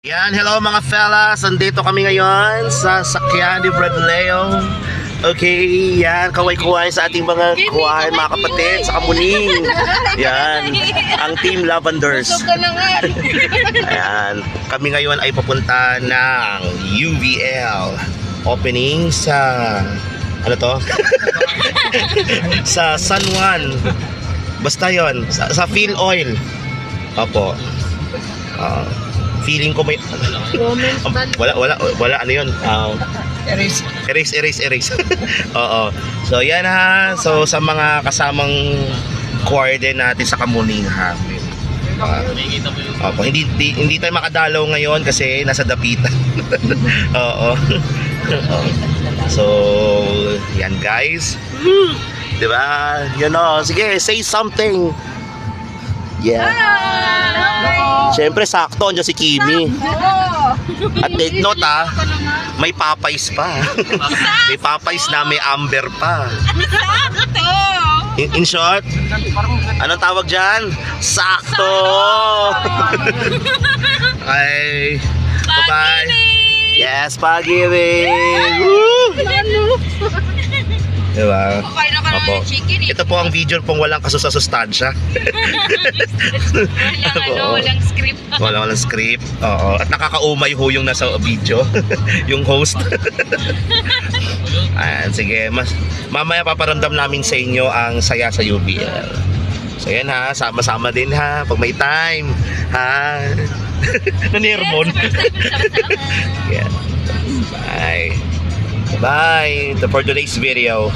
Yan, hello mga fellas. Andito kami ngayon sa sakyan ni Brad Leo. Okay, yan, kaway-kaway sa ating mga kuwain, mga kapatid, sa Kamuning. Yan, ang Team Lavenders. Ayan, kami ngayon ay papunta ng UVL opening sa, ano to? Sa San Juan. Basta yon, sa Phil Oil. Opo. Feeling ko may wala ano yun, erase. Oo. So yan ha. So sa mga kasamang choir din natin sa Kamuning ha. Opo, hindi tayo makadalaw ngayon kasi nasa dapitan. Oo. So yan guys. 'Di ba? You know, sige, say something. Yeah. Siyempre sakto andyan si Kimi. At take note ha, may Popeyes pa. May Popeyes na may Amber pa. In short, anong tawag dyan? Sakto. Okay. Bye-bye. Yes, pag-ibig. Diba? Opo. Ito po ang video pong walang kasustansya. Walang script. Walang script. Oo. At nakakaumay ho yung nasa video. Yung host. Ayan, sige. Mamaya paparamdam namin sa inyo ang saya sa UVL. So yan ha, sama-sama din ha. Pag may time. Ha? Nanirmon. Yeah. Bye. Bye for today's video.